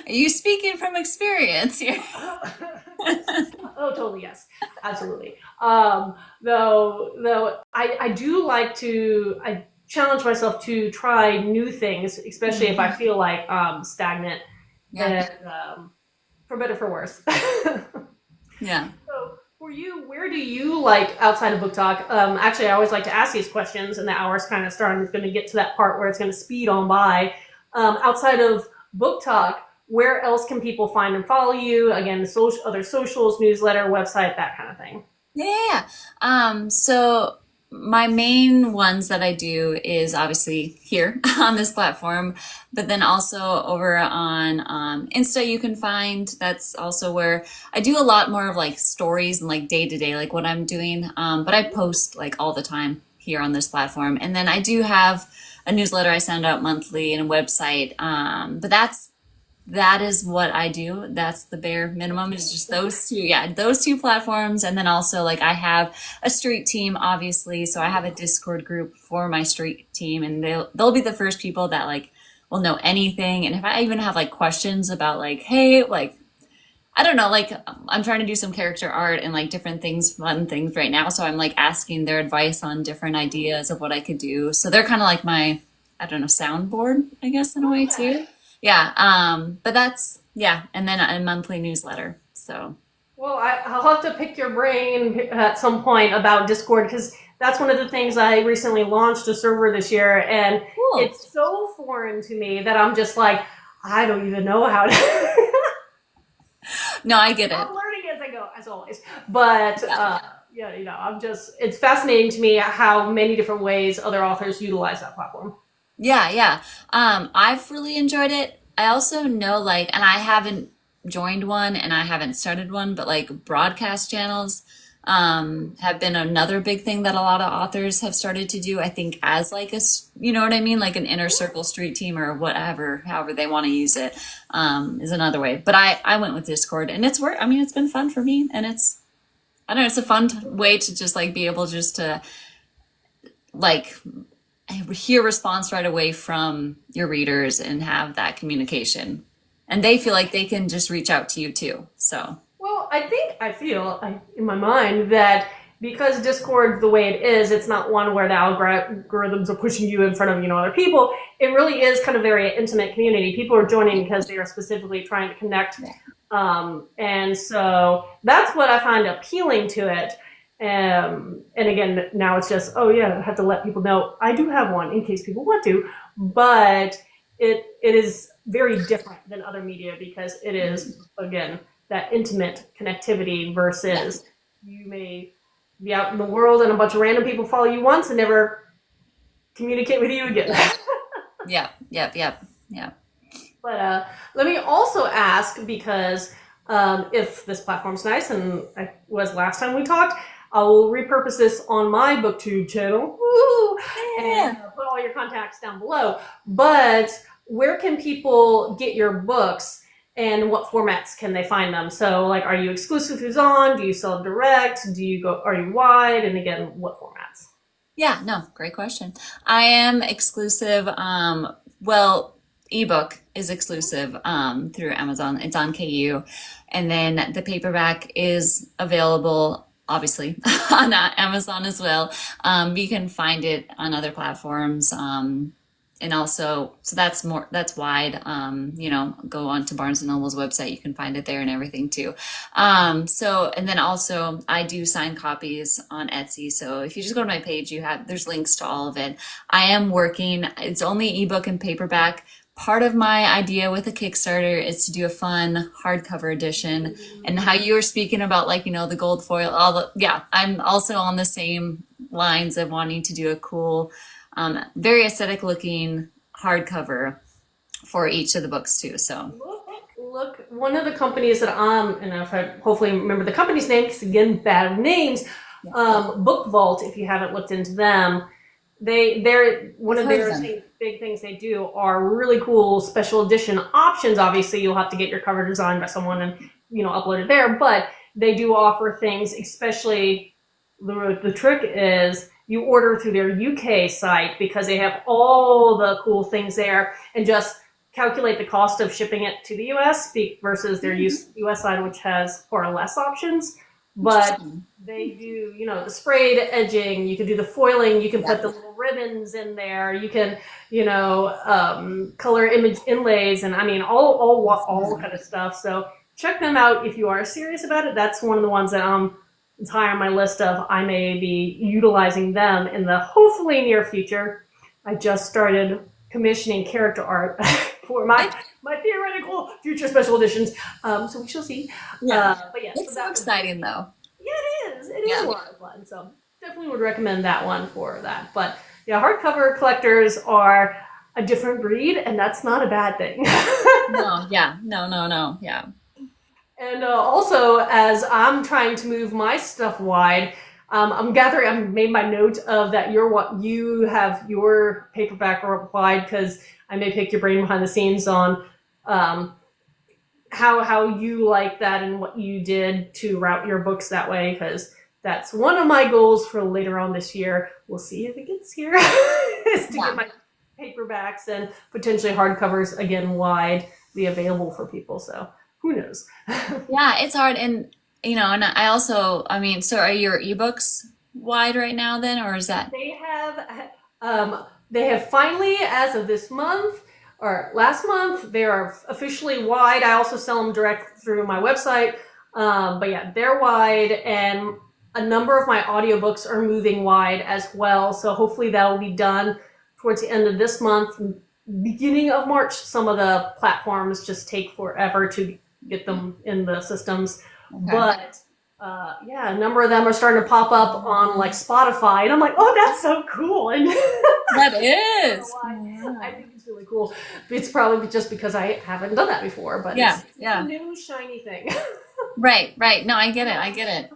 Are you speaking from experience here? Oh, totally, yes. Absolutely. Though I do like to, I challenge myself to try new things, especially if I feel like stagnant, and for better, for worse. Yeah. So for you, where do you like, outside of Book Talk, actually I always like to ask these questions, and the hour's kind of starting, it's going to get to that part where it's going to speed on by. Outside of Book Talk, where else can people find and follow you? Again, other socials, newsletter, website, that kind of thing. Yeah. So my main ones that I do is obviously here on this platform, but then also over on Insta you can find, that's also where I do a lot more of like stories and like day to day, like what I'm doing. But I post like all the time here on this platform. And then I do have a newsletter I send out monthly and a website. But that is what I do. That's the bare minimum, is just those two. Yeah, those two platforms. And then also like I have a street team, obviously. So I have a Discord group for my street team, and they'll be the first people that like will know anything. And if I even have like questions about like, hey, like, I don't know, like I'm trying to do some character art and like different things, fun things right now. So I'm like asking their advice on different ideas of what I could do. So they're kind of like my, I don't know, soundboard, I guess, in a way too. Yeah. But that's, yeah. And then a monthly newsletter. So. Well, I'll have to pick your brain at some point about Discord, because that's one of the things I recently launched a server this year, and cool. It's so foreign to me that I'm just like, I don't even know how to. No, I get it. I'm learning as I go, as always. But yeah, you know, it's fascinating to me how many different ways other authors utilize that platform. Yeah. I've really enjoyed it. I also know like, and I haven't joined one and I haven't started one, but like broadcast channels have been another big thing that a lot of authors have started to do, I think, as like you know what I mean? Like an inner circle street team or whatever, however they want to use it, is another way. But I went with Discord, and it's worked. I mean, it's been fun for me, and it's, I don't know, it's a fun way to just like be able just to like hear response right away from your readers and have that communication, and they feel like they can just reach out to you too. So. Well, I feel in my mind that because Discord, the way it is, it's not one where the algorithms are pushing you in front of, you know, other people. It really is kind of very intimate community. People are joining because they are specifically trying to connect. And so that's what I find appealing to it. And again, now it's just, oh yeah, I have to let people know I do have one in case people want to. but it is very different than other media because it is, again, that intimate connectivity versus you may be out in the world and a bunch of random people follow you once and never communicate with you again. Yep. But let me also ask, because if this platform's nice, and it was last time we talked, I will repurpose this on my BookTube channel. Woo! And put all your contacts down below. But where can people get your books, and what formats can they find them? So, like, are you exclusive to Zon? Do you sell direct? Are you wide? And again, what formats? Yeah, no, great question. I am exclusive. Well, ebook is exclusive through Amazon. It's on KU. And then the paperback is available, obviously, on Amazon as well. You can find it on other platforms. And also, so that's wide. Go on to Barnes and Noble's website. You can find it there and everything too. And then also I do sign copies on Etsy. So if you just go to my page, there's links to all of it. I am working, it's only ebook and paperback. Part of my idea with a Kickstarter is to do a fun hardcover edition. And how you were speaking about, like, the gold foil, I'm also on the same lines of wanting to do a cool, very aesthetic looking hardcover for each of the books too. So look, one of the companies that and if I hopefully remember the company's name, because again, bad names, Book Vault, if you haven't looked into them, they're one of their big things they do are really cool special edition options. Obviously, you'll have to get your cover designed by someone and upload it there, but they do offer things, especially the trick is you order through their UK site because they have all the cool things there, and just calculate the cost of shipping it to the US versus their US side, which has far less options. But they do, the sprayed edging, you can do the foiling, you can put the little ribbons in there, you can, color image inlays, and I mean, all kind of stuff. So check them out if you are serious about it. That's one of the ones that it's high on my list of I may be utilizing them in the hopefully near future. I just started commissioning character art for my theoretical future special editions. So we shall see. But yeah, it's so exciting though. Yeah, it is. It is a lot of fun. So definitely would recommend that one for that. But yeah, hardcover collectors are a different breed, and that's not a bad thing. No. Yeah. And also, as I'm trying to move my stuff wide, I'm gathering. I've made my note of that. You have your paperback wide, because I may pick your brain behind the scenes on how you like that and what you did to route your books that way, because that's one of my goals for later on this year. We'll see if it gets here. Is to get my paperbacks and potentially hardcovers again wide be available for people. So who knows? Yeah, it's hard. And and I also, so are your ebooks wide right now then, or is that? They have finally, as of this month or last month, they are officially wide. I also sell them direct through my website. But yeah, they're wide, and a number of my audiobooks are moving wide as well. So hopefully that will be done towards the end of this month, beginning of March. Some of the platforms just take forever to get them in the systems. Okay. But a number of them are starting to pop up on like Spotify, and I'm like, oh, that's so cool. And that is. I think it's really cool. It's probably just because I haven't done that before, but it's a new shiny thing. Right. No, I get it.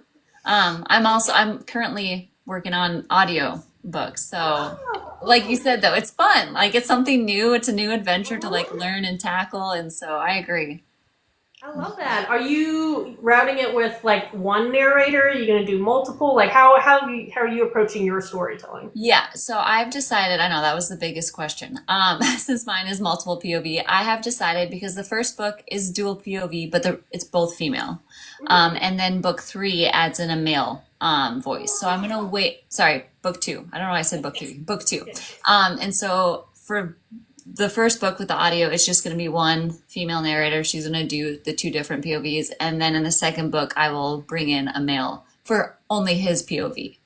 I'm currently working on audio books. So like you said, though, it's fun. Like, it's something new. It's a new adventure to like learn and tackle. And so I agree. I love that. Are you routing it with like one narrator? Are you going to do multiple? Like how are you approaching your storytelling? Yeah. So I've decided, I know that was the biggest question. Since mine is multiple POV, I have decided, because the first book is dual POV, but it's both female. And then book 3 adds in a male voice. So I'm going to wait. Sorry, book 2. I don't know why I said book 3. Book 2. And so for the first book with the audio, it's just going to be one female narrator. She's going to do the 2 different POVs. And then in the second book, I will bring in a male for only his POV.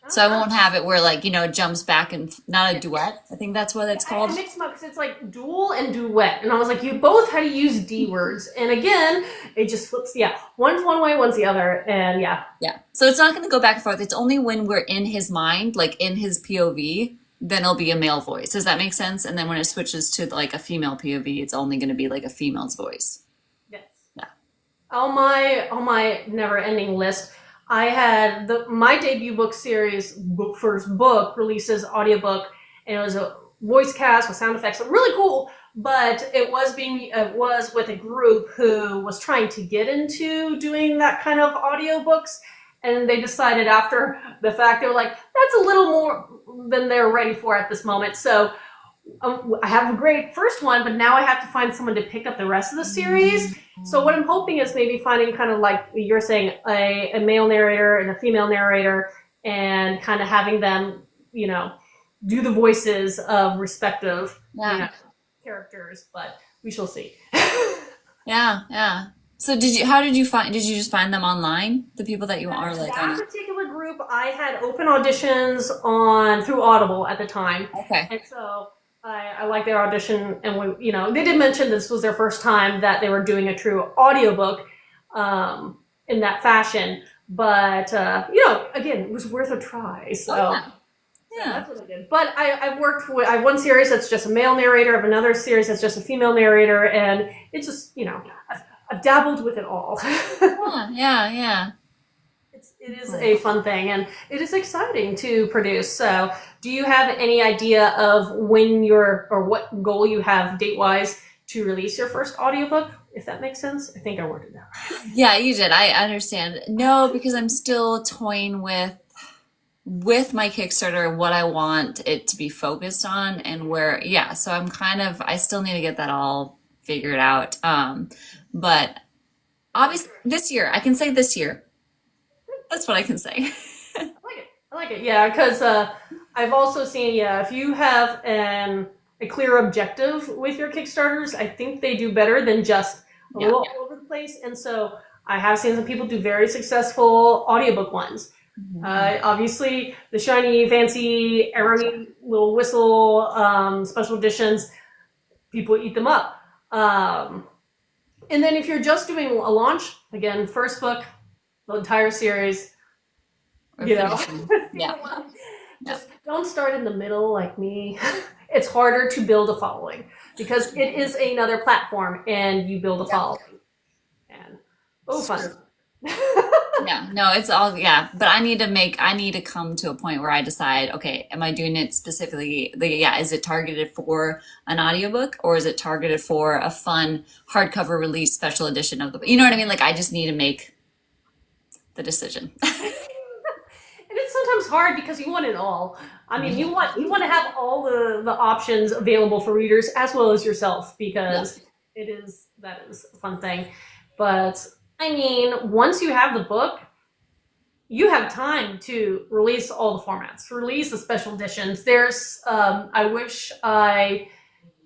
So I won't have it where like, it jumps back and not a duet. I think that's what it's called. I mixed them up because it's like dual and duet. And I was like, you both had to use D words. And again, it just flips. Yeah. One's one way, one's the other. And yeah. Yeah. So it's not going to go back and forth. It's only when we're in his mind, like in his POV, then it'll be a male voice. Does that make sense? And then when it switches to like a female POV, it's only going to be like a female's voice. Yes. Yeah. On my never ending list, I had my debut book series, first book releases audiobook, and it was a voice cast with sound effects, really cool. But it was with a group who was trying to get into doing that kind of audiobooks, and they decided after the fact they were like, that's a little more than they're ready for at this moment. So I have a great first one, but now I have to find someone to pick up the rest of the series. So what I'm hoping is maybe finding kind of like you're saying a male narrator and a female narrator, and kind of having them, do the voices of respective characters. But we shall see. Yeah. So did you just find them online? The people that you are like that particular group, I had open auditions through Audible at the time. Okay. And so I liked their audition, and they did mention this was their first time that they were doing a true audiobook in that fashion. But again, it was worth a try. So yeah. That's what I did. But I have one series that's just a male narrator, I have another series that's just a female narrator, and it's just I've dabbled with it all. Yeah. It is a fun thing, and it is exciting to produce. So do you have any idea of when or what goal you have date-wise to release your first audiobook, if that makes sense? I think I worded that right. Yeah, you did. I understand. No, because I'm still toying with my Kickstarter what I want it to be focused on and where, so I still need to get that all figured out. But obviously this year, I can say this year. That's what I can say. I like it. Yeah, because I've also seen, if you have a clear objective with your Kickstarters, I think they do better than just a little all over the place. And so I have seen some people do very successful audiobook ones. Mm-hmm. Obviously, the shiny, fancy, arrowy little whistle special editions, people eat them up. And then if you're just doing a launch, again, first book, the entire series, just don't start in the middle like me. It's harder to build a following because it is another platform and you build a following. And fun. It's all, but I need to come to a point where I decide, okay, am I doing it specifically? Is it targeted for an audiobook or is it targeted for a fun hardcover release special edition of the book? You know what I mean? Like, I just need to make the decision. And it's sometimes hard because you want it all. I mean, you want to have all the options available for readers as well as yourself, because that is a fun thing. But I mean, once you have the book, you have time to release all the formats, release the special editions. There's, I wish I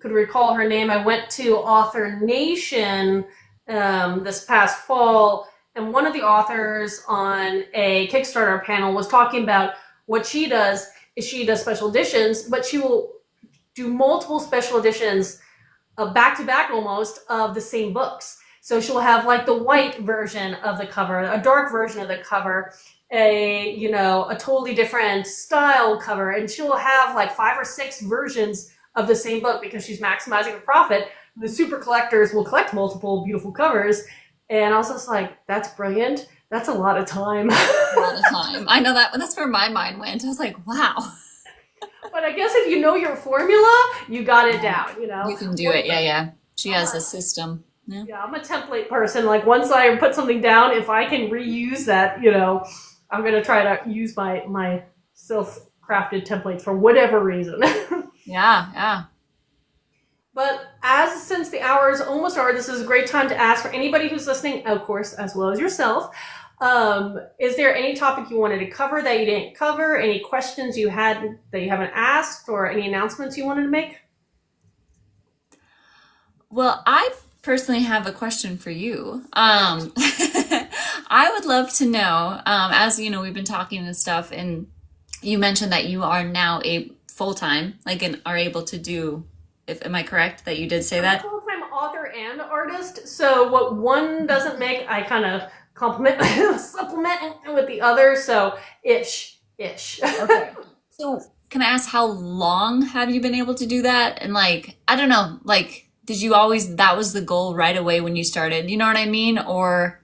could recall her name. I went to Author Nation this past fall, and one of the authors on a Kickstarter panel was talking about what she does is she does special editions, but she will do multiple special editions back to back almost of the same books. So she'll have like the white version of the cover, a dark version of the cover, a totally different style cover, and she'll have like 5 or 6 versions of the same book because she's maximizing the profit. The super collectors will collect multiple beautiful covers. And I was just like, that's brilliant. That's a lot of time. A lot of time. I know that's where my mind went. I was like, wow. But I guess if you know your formula, you got it down, You can do it. Yeah. She has a system. Yeah, I'm a template person. Like, once I put something down, if I can reuse that, I'm going to try to use my self-crafted templates for whatever reason. Yeah. But since the hour is almost over, this is a great time to ask for anybody who's listening, of course, as well as yourself. Is there any topic you wanted to cover that you didn't cover? Any questions you had that you haven't asked, or any announcements you wanted to make? Well, I personally have a question for you. I would love to know, as we've been talking and stuff, and you mentioned that you are now a full-time, like, and are able to do, if, am I correct that you did say I'm a that? full-time author and artist, so what one doesn't make, I kind of complement, supplement with the other. So ish. Okay. So can I ask how long have you been able to do that? And like, I don't know, like, did you always, that was the goal right away when you started? You know what I mean? Or,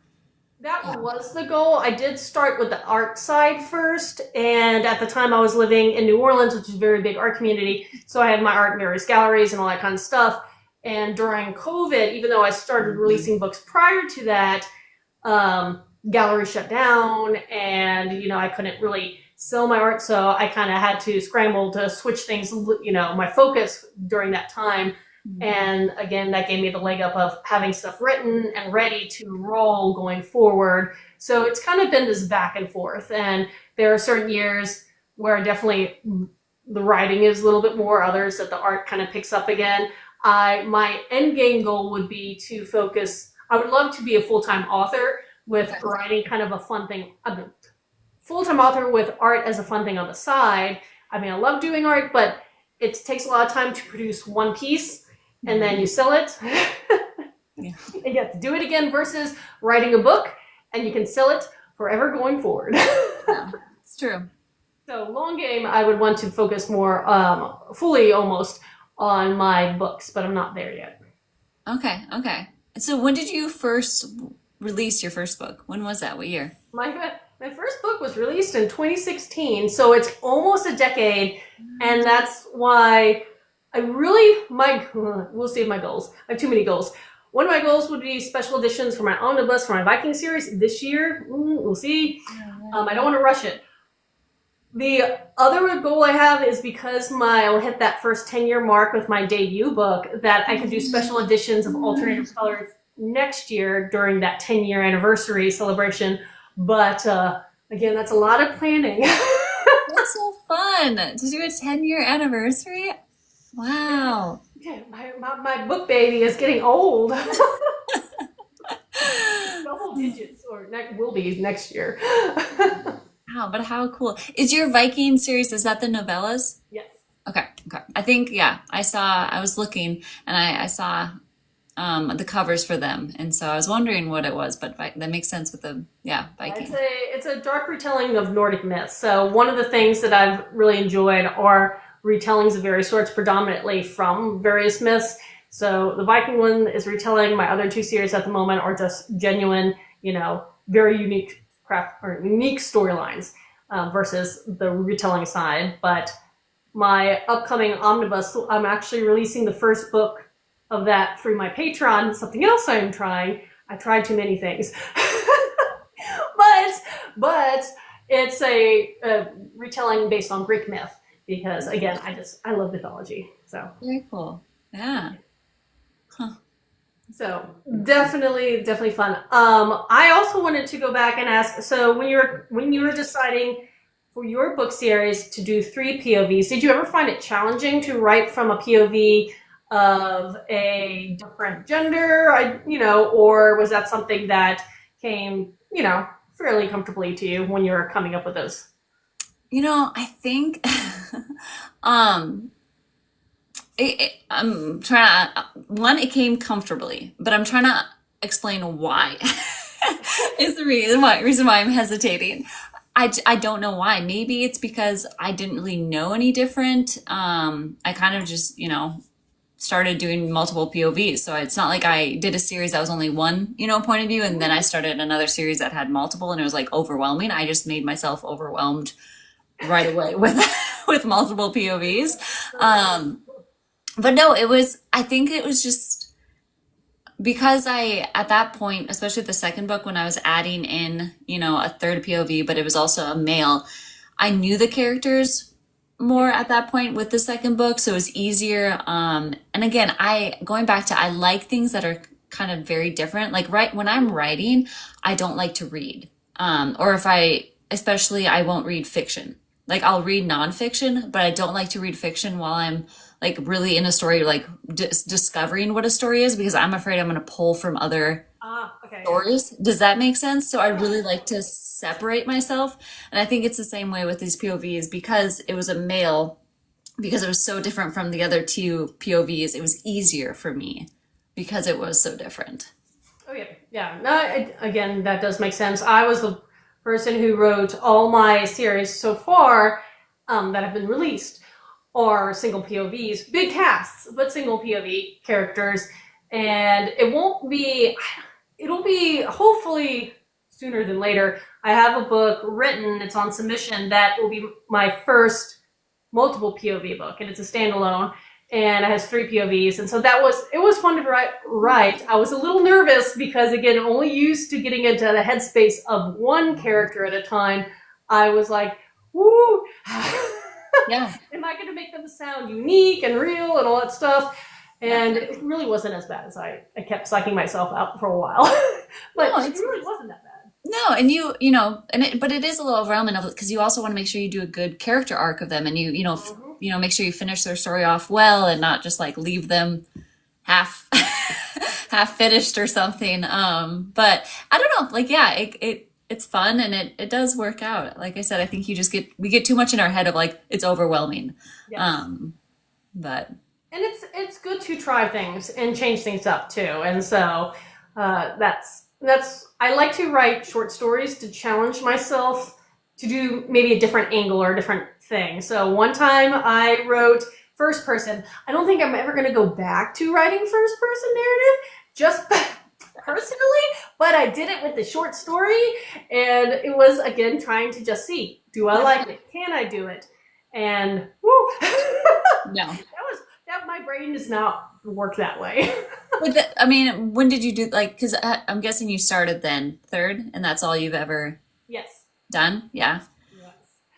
That yeah. was the goal. I did start with the art side first, and at the time I was living in New Orleans, which is a very big art community. So I had my art in various galleries and all that kind of stuff. And during COVID, even though I started releasing books prior to that, galleries shut down, and I couldn't really sell my art. So I kind of had to scramble to switch things, my focus during that time. And again, that gave me the leg up of having stuff written and ready to roll going forward. So it's kind of been this back and forth. And there are certain years where definitely the writing is a little bit more, others that the art kind of picks up again. My end game goal would be to focus. I would love to be a full-time author with Okay. writing kind of a fun thing. Full-time author with art as a fun thing on the side. I mean, I love doing art, but it takes a lot of time to produce one piece and then you sell it. Yeah. And you have to do it again versus writing a book and you can sell it forever going forward. Yeah, it's true. So long game, I would want to focus more fully almost on my books, but I'm not there yet. Okay. Okay. So when did you first release your first book? When was that? What year? My first book was released in 2016, so it's almost a decade, and that's why I really we'll see my goals. I have too many goals. One of my goals would be special editions for my omnibus for my Viking series this year. We'll see. I don't want to rush it. The other goal I have is because I'll hit that first 10-year mark with my debut book, that I could do special editions of alternative colors next year during that 10-year anniversary celebration. But again, that's a lot of planning. That's so fun to do a 10-year anniversary. Wow. Yeah, my book baby is getting old. Double digits, or will be next year. Wow, but how cool. Is your Viking series, is that the novellas? Yes. Okay, okay. I think, yeah, I was looking and I saw the covers for them. And so I was wondering what it was, but that makes sense with the, yeah, Viking. It's a dark retelling of Nordic myths. So one of the things that I've really enjoyed are retellings of various sorts, predominantly from various myths. So the Viking one is retelling. My other two series at the moment are just genuine, very unique craft or unique storylines versus the retelling side. But my upcoming omnibus, I'm actually releasing the first book of that through my Patreon. Something else I'm trying. I tried too many things. but it's a retelling based on Greek myth because again, I love mythology. So Very cool. Yeah. Huh. So definitely fun. I also wanted to go back and ask. So when you were deciding for your book series to do 3 POVs, did you ever find it challenging to write from a POV of a different gender? Or was that something that came, fairly comfortably to you when you were coming up with those? I think um I'm trying to, one, it came comfortably, but I'm trying to explain why is the reason why I'm hesitating. I don't know why. Maybe it's because I didn't really know any different. I kind of just, started doing multiple POVs. So it's not like I did a series that was only one, point of view. And then I started another series that had multiple and it was like overwhelming. I just made myself overwhelmed right away with, with multiple POVs. But no, I think it was just because at that point, especially the second book, when I was adding in, a third POV, but it was also a male, I knew the characters more at that point with the second book. So it was easier. And again, going back to, I like things that are kind of very different. Like when I'm writing, I don't like to read. Or especially I won't read fiction. Like I'll read nonfiction, but I don't like to read fiction while I'm like really in a story, like discovering what a story is, because I'm afraid I'm going to pull from other Ah, okay, yeah. stories. Does that make sense? So I really like to separate myself. And I think it's the same way with these POVs because it was a male, because it was so different from the other two POVs, it was easier for me because it was so different. Oh yeah, yeah. No, again, that does make sense. I was the person who wrote all my series so far that have been released are single POVs, big casts, but single POV characters, and it'll be hopefully sooner than later. I have a book written, it's on submission, that will be my first multiple POV book, and it's a standalone, and it has 3 POVs, and so it was fun to write. I was a little nervous because, again, only used to getting into the headspace of one character at a time. I was like, woo! Yeah. Am I going to make them sound unique and real and all that stuff? And it really wasn't as bad as I kept psyching myself out for a while. But No, it really wasn't that bad. no, and you know, but it is a little overwhelming because you also want to make sure you do a good character arc of them, and make sure you finish their story off well, and not just like leave them half half finished or something. But I don't know, like yeah, it's fun and it does work out. Like I said, I think we get too much in our head of like it's overwhelming. Yes. But And it's good to try things and change things up too. And so that's I like to write short stories to challenge myself to do maybe a different angle or a different thing. So one time I wrote first person. I don't think I'm ever going to go back to writing first person narrative, just personally, but I did it with the short story, and it was again trying to just see, do I like it? Can I do it? And woo, no. that my brain does not work that way. I mean, when did you do like? Because I'm guessing you started then third, and that's all you've ever Yes. done. Yeah. Yes.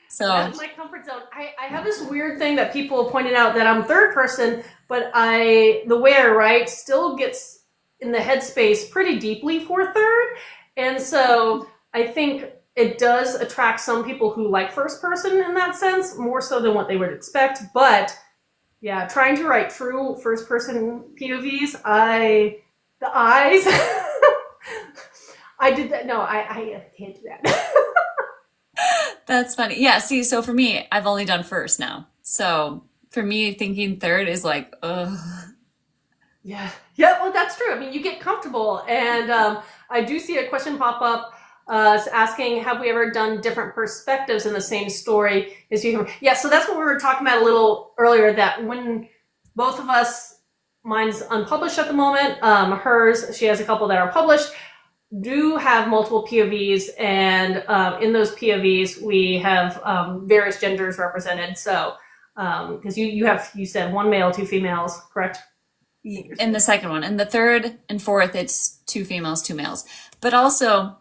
So That's my comfort zone. I have this weird thing that people pointed out that I'm third person, but the way I write still gets in the headspace pretty deeply for third. And so I think it does attract some people who like first person in that sense, more so than what they would expect. But yeah, trying to write true first person POVs, the eyes, I did that. No, I can't do that. that's funny. Yeah. See, so for me, I've only done first now. So for me, thinking third is like, ugh. Yeah. Yeah, well, that's true. I mean, you get comfortable. And I do see a question pop up asking, have we ever done different perspectives in the same story? Yeah, so that's what we were talking about a little earlier, that when both of us, mine's unpublished at the moment, hers, she has a couple that are published, do have multiple POVs. And in those POVs, we have various genders represented. So, because you said 1 male, 2 females, correct? In the second one. In the third and fourth, it's 2 females, 2 males. But also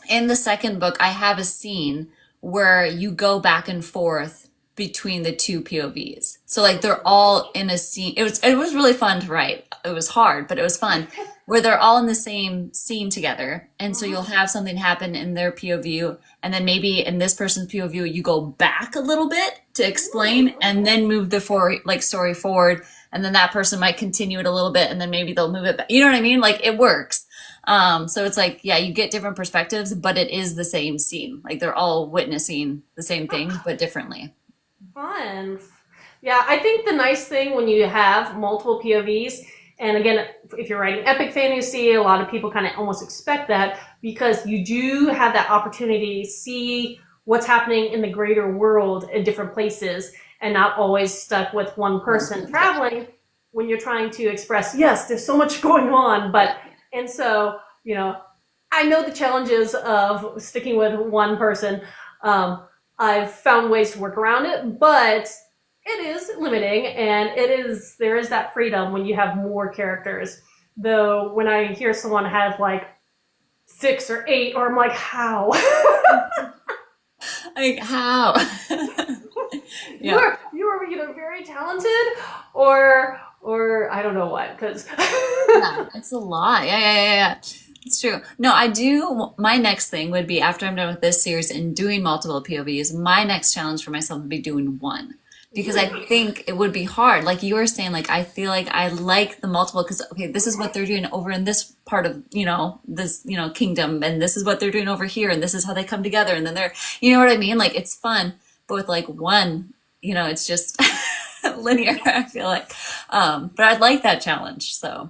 in the second book, I have a scene where you go back and forth between the 2 POVs. So like they're all in a scene. It was really fun to write. It was hard, but it was fun. Where they're all in the same scene together. And so you'll have something happen in their POV, and then maybe in this person's POV, you go back a little bit to explain and then move the story forward. And then that person might continue it a little bit, and then maybe they'll move it back. You know what I mean? Like it works. So it's like, yeah, you get different perspectives, but it is the same scene. Like they're all witnessing the same thing, but differently. Fun. Yeah, I think the nice thing when you have multiple POVs, and again, if you're writing epic fantasy, a lot of people kind of almost expect that, because you do have that opportunity to see what's happening in the greater world in different places, and not always stuck with one person traveling when you're trying to express, yes, there's so much going on. And so, I know the challenges of sticking with one person. I've found ways to work around it, but it is limiting, and there is that freedom when you have more characters. Though when I hear someone have like 6 or 8, or I'm like, how? Like how? Yeah. You are either very talented or I don't know what, because Yeah, it's a lot. Yeah. It's true. No, I do. My next thing would be, after I'm done with this series and doing multiple POVs, my next challenge for myself would be doing one. because I think it would be hard. Like you were saying, like I feel like I like the multiple because okay, this is what they're doing over in this part of, this, kingdom, and this is what they're doing over here, and this is how they come together, and then they're, you know what I mean? Like it's fun, but with like one, it's just linear, I feel like. But I'd like that challenge, so.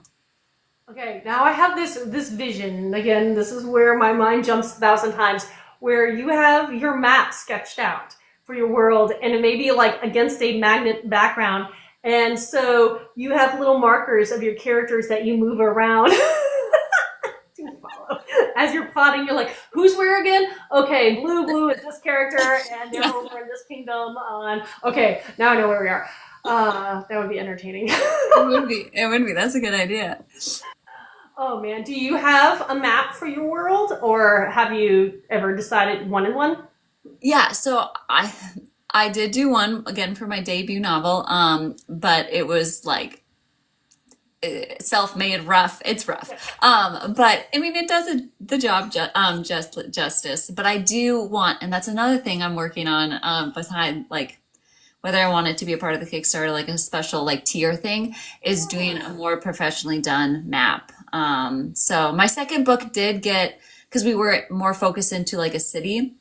Okay, now I have this vision. Again, this is where my mind jumps 1,000 times, where you have your map sketched out for your world, and it may be like against a magnet background. And so you have little markers of your characters that you move around to follow. As you're plotting, you're like, who's where again? Okay, blue is this character, and they're over in this kingdom on. Okay, now I know where we are. That would be entertaining. It would be. That's a good idea. Oh man, do you have a map for your world, or have you ever decided one in one? Yeah, so I did do one again for my debut novel, but it was like self-made rough. It's rough. But I mean it does the job justice. But I do want, and that's another thing I'm working on, beside like whether I want it to be a part of the Kickstarter, like a special like tier thing, is doing a more professionally done map. So my second book did get, because we were more focused into like a city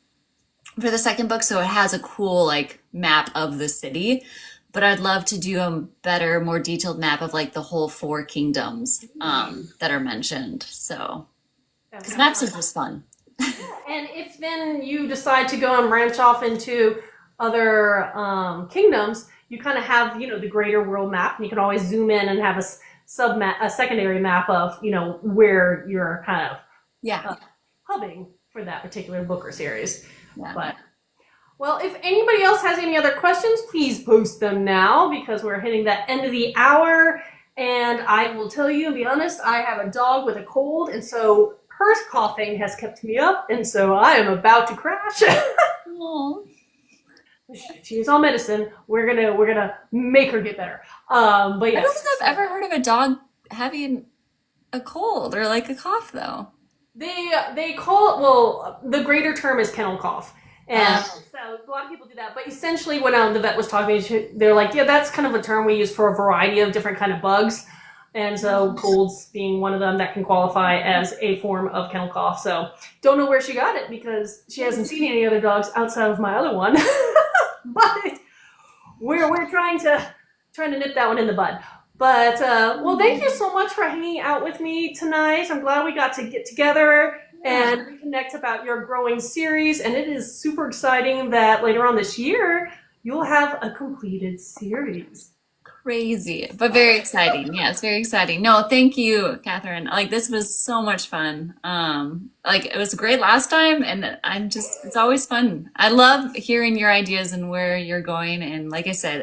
for the second book, so it has a cool like map of the city, but I'd love to do a better, more detailed map of like the whole 4 kingdoms that are mentioned. So because maps is just fun. And if then you decide to go and branch off into other kingdoms, you kind of have the greater world map, and you can always zoom in and have a secondary map of where you're kind of hubbing for that particular book or series. Yeah. But well, if anybody else has any other questions, please post them now, because we're hitting that end of the hour. And I will tell you and be honest, I have a dog with a cold, and so her coughing has kept me up, and so I am about to crash. Aww. She is on medicine. We're gonna make her get better. But yes. I don't think I've ever heard of a dog having a cold or like a cough though. They call it, well, the greater term is kennel cough. And so a lot of people do that. But essentially when the vet was talking to me, they're like, yeah, that's kind of a term we use for a variety of different kind of bugs. And so colds being one of them that can qualify as a form of kennel cough. So don't know where she got it, because she hasn't seen any other dogs outside of my other one. But we're trying to nip that one in the bud. But well, thank you so much for hanging out with me tonight. I'm glad we got to get together and reconnect about your growing series. And it is super exciting that later on this year you'll have a completed series. Crazy, but very exciting. Yeah, it's very exciting. No, thank you, Katharine. Like this was so much fun. Like it was great last time, and it's always fun. I love hearing your ideas and where you're going. And like I said,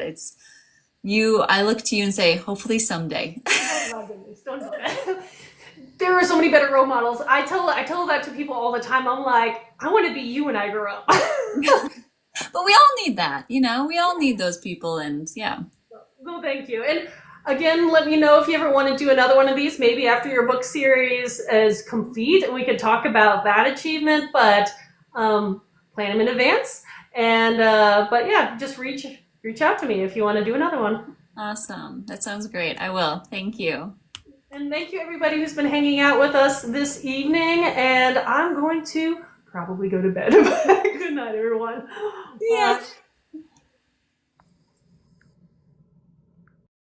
I look to you and say, hopefully someday. Oh my goodness, don't do that. There are so many better role models. I tell that to people all the time. I'm like, I want to be you when I grow up. But we all need that, we all need those people, and yeah. Well, thank you. And again, let me know if you ever want to do another one of these, maybe after your book series is complete, and we could talk about that achievement, but plan them in advance. And but yeah, just reach out to me if you want to do another one. Awesome. That sounds great. I will. Thank you. And thank you everybody who's been hanging out with us this evening. And I'm going to probably go to bed. Good night, everyone. Yeah.